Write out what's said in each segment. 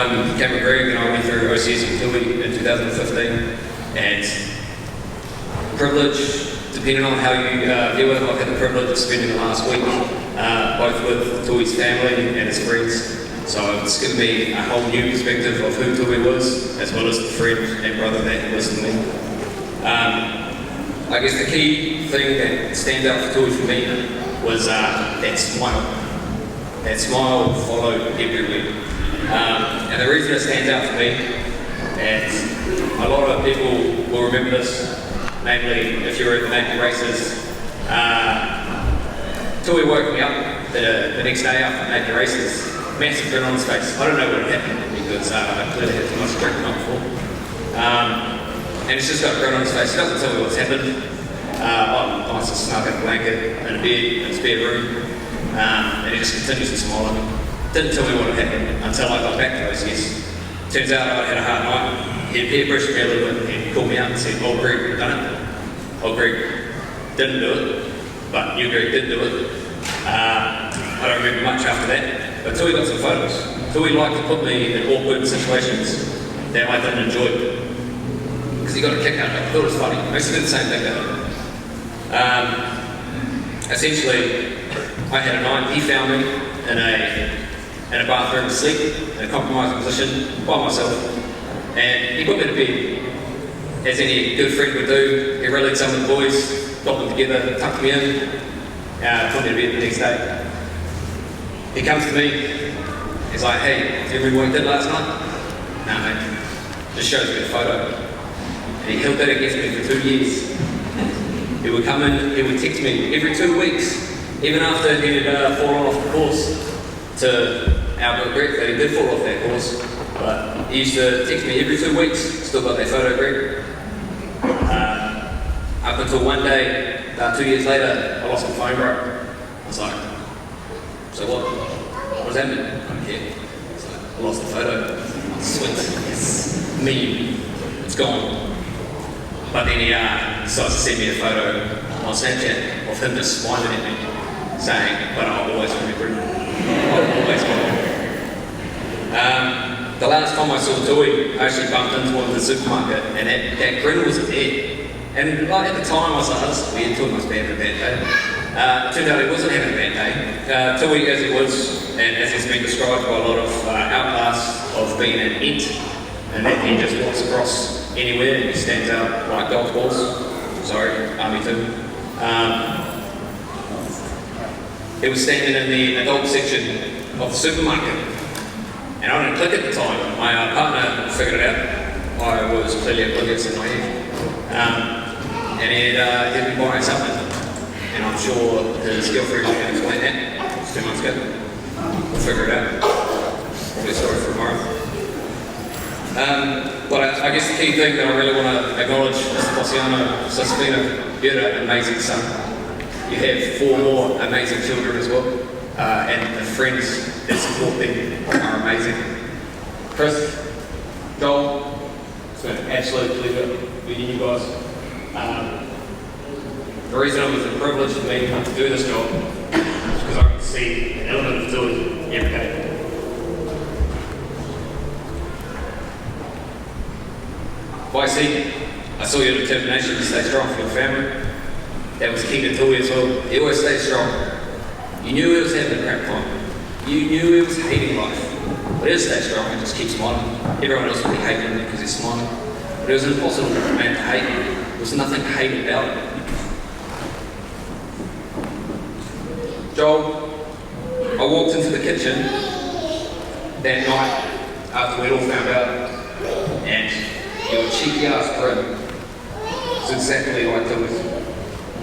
Cameron Greg and I went through OCS in Tuitu'u in 2015, and privilege, depending on how you deal with it. I've had the privilege of spending the last week both with Tui's family and his friends, so it's given me a whole new perspective of who Tui was, as well as the friend and brother that he was to me. I guess the key thing that stands out for Tui for me was that smile. That smile followed everywhere. And the reason it stands out for me, and a lot of people will remember this, namely if you were at the Napier races, Tui woke me up the next day after the Napier races, massive grin on his face. I don't know what had happened because I clearly had too much drink the night before. And he's just got a grin on his face. He doesn't tell me what's happened. I must have snuck in a blanket in a bed in his bedroom, and he just continues to smile at me. Didn't tell me what had happened until I got back to OCS. Turns out I'd had a hard night. He'd peer pressured me a little bit and called me out and said, "Old Greg, you've done it." Old Greg didn't do it, but new Greg did do it. I don't remember much after that, but Tui got some photos. Tui liked to put me in awkward situations that I didn't enjoy, because he got a kick out of it. I thought it was funny. I used to do the same thing to him. Essentially, I had a night. He found me in a bathroom asleep, in a compromising position, by myself, and he put me to bed, as any good friend would do. He rallied some of the boys, got them together, tucked me in, put me to bed the next day. He comes to me, he's like, "Hey, do you remember what you did last night?" "No, mate." Just shows me a photo. And he held that against me for 2 years. He would come in, he would text me every 2 weeks, even after he had fallen off the course, to our regret that he did fall off that course. But he used to text me every 2 weeks, "Still got that photo, Greg?" Up until one day, about 2 years later, I lost my phone, bro. I was like, "So what? What does that mean?" "I don't care." It's like, "I lost the photo." Sweet. Yes. Meme. It's gone. But then he decides to send me a photo on Snapchat of him just smiling at me, saying, "But I'll always remember it. I'll always remember it." The last time I saw Tui, I actually bumped into him in the supermarket, and that grin was there. And like, at the time I was like, "Oh, this is weird, Tui must be having a bad day." Turned out he wasn't having a bad day. Tui, as he was, and as he's been described by a lot of outcasts of being an ent, and that he just walks across anywhere and he stands out like golf balls. Sorry, Army too. He was standing in the adult section of the supermarket, and I didn't click at the time. My partner figured it out. I was clearly oblivious in my head. And he'd been buying something, and I'm sure his girlfriend can explain that. It was 2 months ago. We'll figure it out. Probably a story for tomorrow. But I guess the key thing that I really want to acknowledge is Vaiangina, Sosfina, you're an amazing son. You have 4 more amazing children as well, and the friends that support them are amazing. Chris, Joel, it's been an absolute pleasure meeting you guys. The reason it was a privilege for me to do this job is because I could see an element of Tui every day. I saw your determination to stay strong for your family. That was key to Tui as well. He always stayed strong. You knew he was having a crap time. You knew he was hating life. But he stayed strong and just keep smiling. Everyone else would be hating him because he's smiling. But it was impossible for a man to hate him. There was nothing to hate about it. Joel, I walked into the kitchen that night after we'd all found out, and your cheeky ass grin was exactly like Tui's.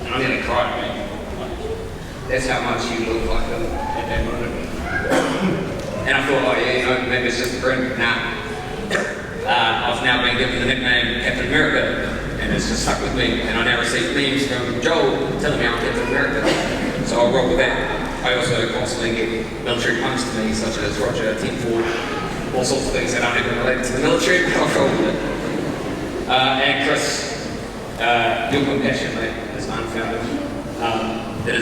And I nearly cried, man. That's how much you look like him at that moment. And I thought, "Oh yeah, you know, maybe it's just a grin." Nah. I've now been given the nickname Captain America, and it's just stuck with me. And I now receive memes from Joel telling me I'm Captain America. So I'll roll with that. I also constantly get military puns to me, such as Roger, 10-4, all sorts of things that aren't even related to the military, but I'll roll with it. And Chris, your compassion, mate, is unfounded. It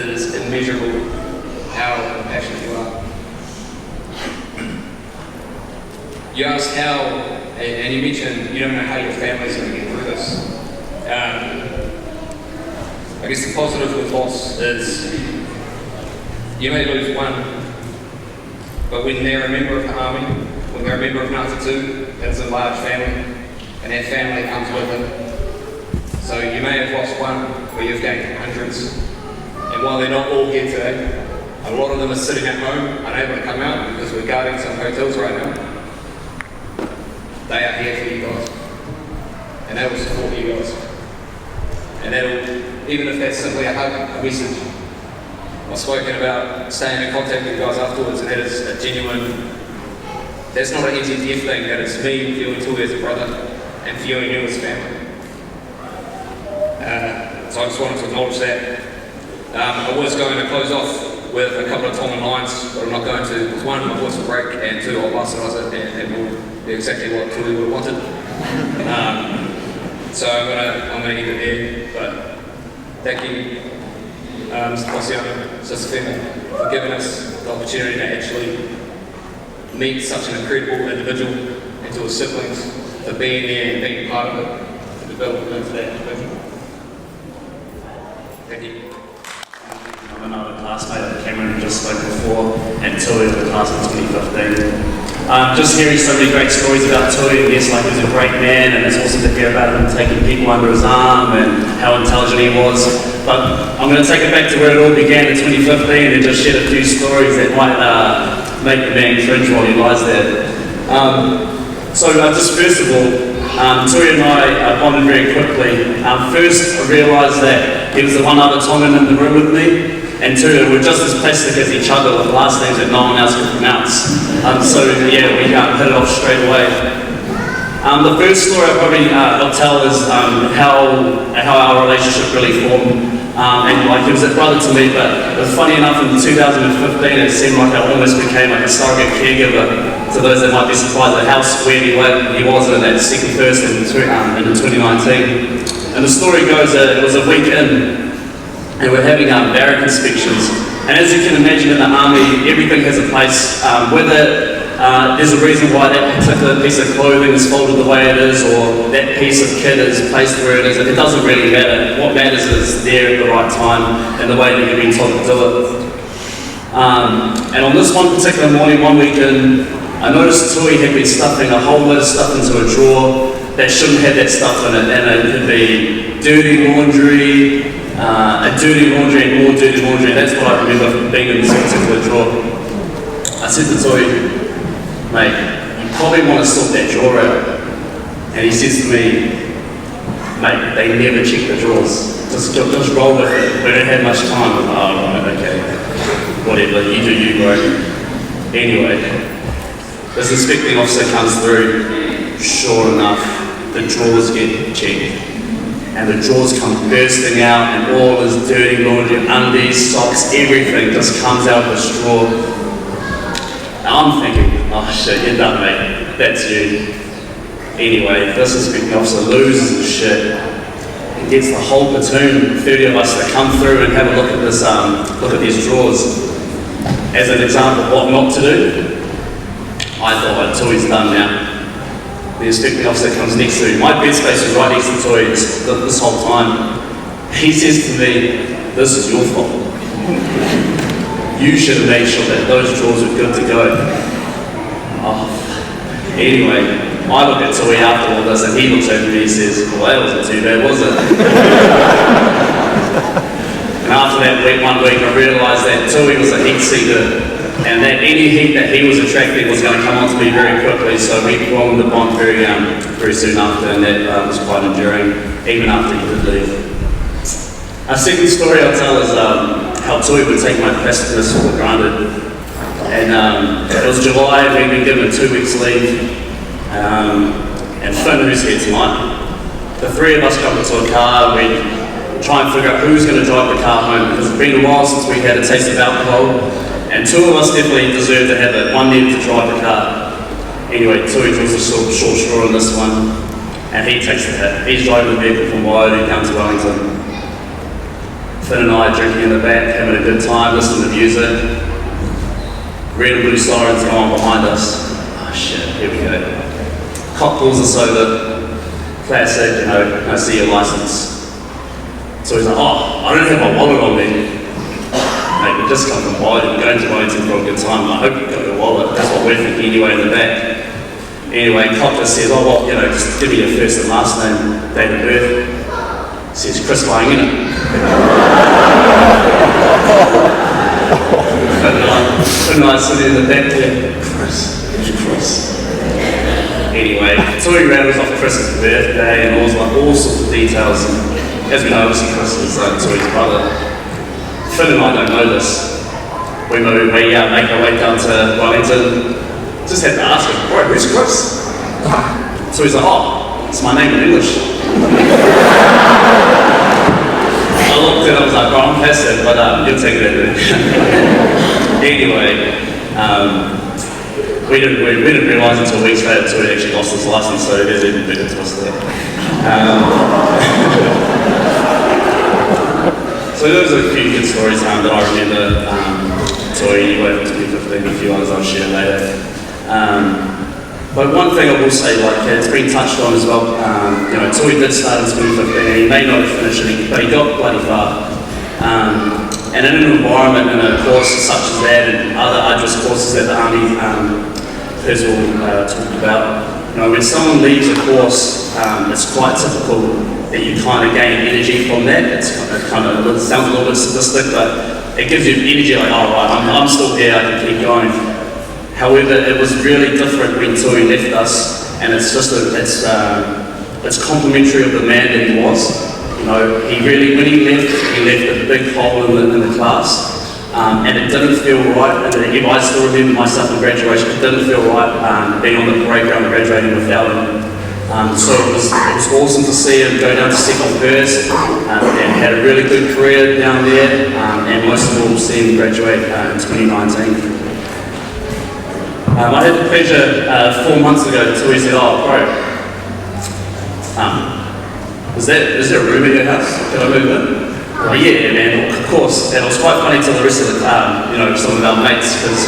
is immeasurable how compassionate you are. You asked how, and you mentioned you don't know how your family's going to get through this. I guess the positive with loss is you may lose one, but when they're a member of the army, when they're a member of Tuitu'u, it's a large family, and that family comes with them. So you may have lost one, but you've gained hundreds. And while they're not all here today, a lot of them are sitting at home, unable to come out because we're guarding some hotels right now. They are here for you guys. And they will support you guys. And that'll, even if that's simply a hug, a message. I've spoken about staying in contact with you guys afterwards, and that is a genuine, that's not an NZTF thing, that is me viewing Tu'i as a brother and viewing you as family. So I just wanted to acknowledge that. I was going to close off with a couple of Tongan lines, but I'm not going to, because one, my voice will break, and two, I'll bastardize it, and it will be exactly what Tu'i would have wanted. So I'm gonna end it there, but thank you, Mr. Vaiangina, Sister Fema, for giving us the opportunity to actually meet such an incredible individual and to his siblings, for being there and being part of it, to develop into that individual. Thank you. I'm another classmate that Cameron just spoke before, and Tu'i of the class of 2015. Just hearing so many great stories about Tu'i, yes, like he was a great man, and it's awesome to hear about him taking people under his arm and how intelligent he was. But I'm going to take it back to where it all began in 2015 and just share a few stories that might make the man cringe while he lies there. Just first of all, Tu'i and I bonded very quickly. First, I realised that he was the one other Tongan in the room with me, and two, we're just as plastic as each other with last names that no one else could pronounce. We hit it off straight away. The first story I'll tell is how our relationship really formed. He was a brother to me, but it was funny enough, in 2015 it seemed like I almost became like a surrogate caregiver to those that might be surprised at how square he was in that second person in 2019. And the story goes that it was a week in, and we're having barrack inspections. And as you can imagine, in the army, everything has a place. Whether there's a reason why that particular piece of clothing is folded the way it is, or that piece of kit is placed where it is, it doesn't really matter. What matters is there at the right time and the way that you've been told to do it. And on this one particular morning, one weekend, I noticed Tu'i had been stuffing a whole lot of stuff into a drawer that shouldn't have that stuff in it, and it could be dirty laundry, and more dirty laundry. That's what I remember from being in this particular drawer. I said to Tu'i, mate, you probably want to sort that drawer out. And he says to me, mate, they never check the drawers. Just roll with it. We don't have much time. I'm like, oh, right, okay. Whatever, you do you, bro. Anyway, this inspecting officer comes through. Sure enough, the drawers get checked. And the drawers come bursting out, and all this dirty laundry, undies, socks, everything just comes out of this drawer. And I'm thinking, oh shit, you're done, mate. That's you. Anyway, this inspecting officer loses his shit. He gets the whole platoon, 30 of us, to come through and have a look at this, look at these drawers. As an example of what not to do, I thought, Tu'i's done now. The inspecting officer comes next to me. My bed space was right next to Tu'i this whole time. He says to me, this is your fault. You should have made sure that those drawers were good to go. Oh. Anyway, I look at Tu'i after all this, and he looks over me and says, well, that wasn't too bad, was it? And after that one week, I realised that Tu'i was a heat seeker, and that any heat that he was attracting was going to come onto me very quickly, so we formed the bond very soon after, and that was quite enduring, even after he did leave. A second story I'll tell is how Tu'i would take my plasticness for granted. And it was July, we'd been given 2 weeks leave, and Finn, who's here tonight, the three of us got into a car, we'd try and figure out who's going to drive the car home, because it's been a while since we had a taste of alcohol, and two of us definitely deserved to have it, one needed to drive the car. Anyway, Tu'i draws a short straw on this one, and he takes the hit. He's driving the vehicle from Waiangina down to Wellington. Finn and I are drinking in the back, having a good time, listening to music. Red and blue sirens go on behind us. Oh shit, here we go. Cop pulls us over, classic, you know, I see your license. So he's like, oh, I don't have my wallet on me. Mate, we just come from Wellington, we're going to Wellington for a good time. I hope you've got your wallet. That's what we're thinking anyway in the back. Anyway, cop just says, oh, well, you know, just give me your first and last name, date of birth. Says Chris Vaiangina. And I sit in the back there, Chris. Anyway, Tuitu'u rattles off Chris's birthday and all sorts of details. And as we know, obviously Chris is Tuitu'u's brother. Finn and I don't know this. We make our way down to Wellington. Just had to ask him, bro, who's Chris? So he's like, oh, it's my name in English. I looked and I was like, bro, I'm past it, but you'll take it in. Anyway, we didn't realise until weeks later until he actually lost his license, so there's even bigger twist there. So those are a few good stories that I remember. Tuitu'u anyway, from 2015, a few others I'll share later. But one thing I will say, like it's been touched on as well, you know, Tuitu'u did start in 2015 and he may not have finished it, but he got bloody far. And in an environment and a course such as that and other arduous courses that the Army Purcell talked about, you know, when someone leaves a course, it's quite typical that you kind of gain energy from that. It sounds a little bit sadistic, but it gives you energy like, oh right, I'm still here, I can keep going. However, it was really different when Tuitu'u left us, and it's complimentary of the man that he was. You know, when he left a big hole in the class, and it didn't feel right. And if I still remember myself in graduation, it didn't feel right being on the parade ground graduating without him. So it was awesome to see him go down to second first, and had a really good career down there, and most of all see him graduate in 2019. I had the pleasure 4 months ago Tuitu'u said, oh bro, is there a room in your house? Can I move in? Oh yeah man, of course. And it was quite funny to the rest of the you know, some of our mates, because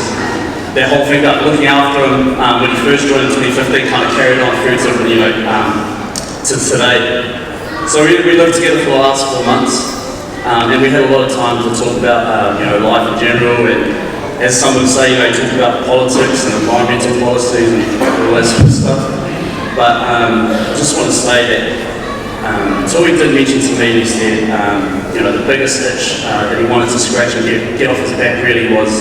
their whole thing about looking after him when he first joined in 2015 kind of carried on through to, you know, to today. So we lived together for the last 4 months, and we had a lot of time to talk about you know, life in general, and as some would say, you know, talk about politics and environmental policies and all that sort of stuff. But I just want to say that Tuitu'u did mention to me, he said, you know, the biggest itch that he wanted to scratch and get off his back really was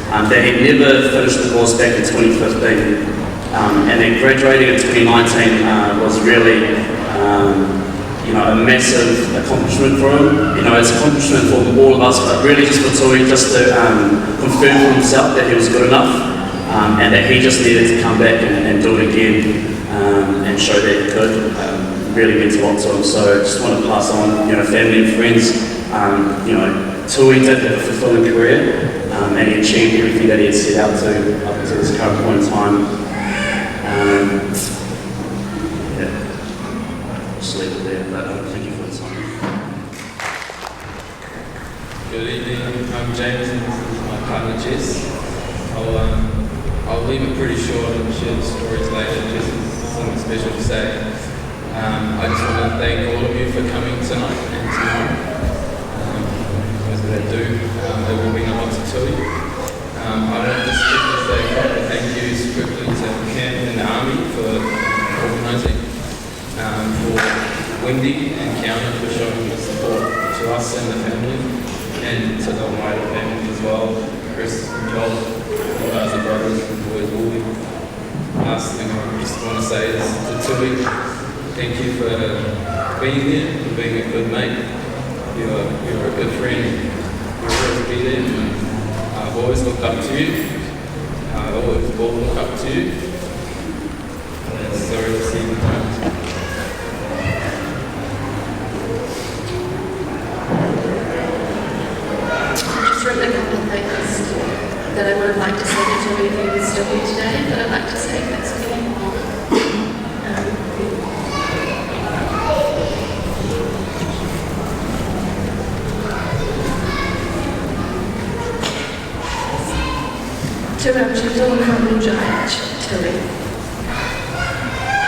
that he'd never finished the course back in 2015. And then graduating in 2019 was really, you know, a massive accomplishment for him. You know, it's an accomplishment for all of us, but really just for Tuitu'u, just to confirm for himself that he was good enough, and that he just needed to come back and do it again, and show that he could. Really meant a lot to him. So I just want to pass on, you know, family and friends. You know, Tuitu'u did have a fulfilling career, and he achieved everything that he had set out to up until this current point in time. Just leave it there, but thank you for the time. Good evening, I'm James and this is my partner Jess. I'll leave it pretty short and share the stories later. Jess has something special to say. I just want to thank all of you for coming tonight and tomorrow. Those that do, there will be no one to tell you. I want to just quickly say a thank you quickly to Cam and the Army for organising, for Wendy and Kiana for showing your support to us and the family, and to the wider family as well, Chris and Joel, all guys are brothers and boys will be. Last thing I just want to say is to Tuitu'u, thank you for being there, for being a good mate. You're a good friend. You're always to be there. I've always looked up to you. I always will look up to you. And sorry to see you don't. Just written a couple of things that I would have liked to say to Tuitu'u if he was still here today, but I'd like to say thanks to him. Tuitu'u, Tuitu'u, Tuitu'u.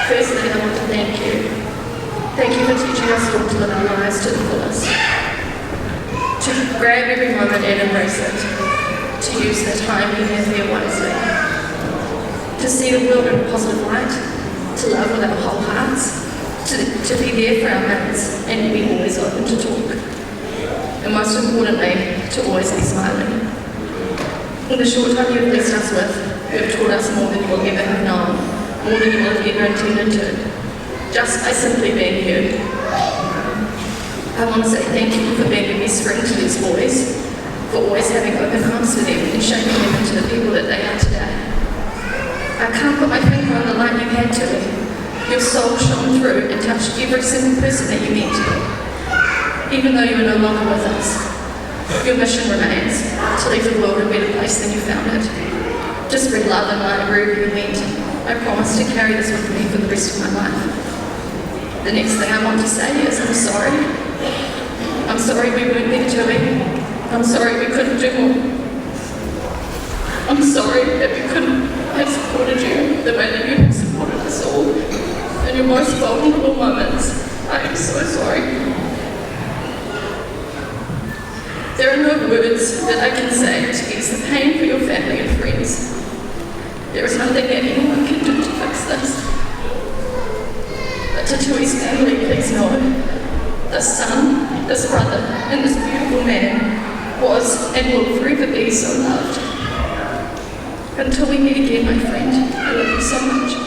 Firstly, I want to thank you. Thank you for teaching us all to live our lives to the fullest. To grab every moment and embrace it. To use the time we have here wisely. To see the world in a positive light. To love with our whole hearts. To be there for our mates and be always open to talk. And most importantly, to always be smiling. In the short time you've blessed us with, you have taught us more than you will ever have known, more than you will have ever intended to, just by simply being you. I want to say thank you for being a best friend to these boys, for always having open arms for them and shaping them into the people that they are today. I can't put my finger on the light you had to me. Your soul shone through and touched every single person that you met. Even though you are no longer with us, your mission remains to leave the world a better place than you found it. To spread love and light wherever you went. I promise to carry this with me for the rest of my life. The next thing I want to say is I'm sorry. I'm sorry we weren't there Tu'i. I'm sorry we couldn't do more. I'm sorry that we couldn't have supported you the way that you have supported us all in your most vulnerable moments. I am so sorry. There are no words that I can say to ease the pain for your family and friends. There is nothing that anyone can do to fix this. But to Tui's family, please know, this son, this brother, and this beautiful man was and will forever be so loved. Until we meet again, my friend, I love you so much.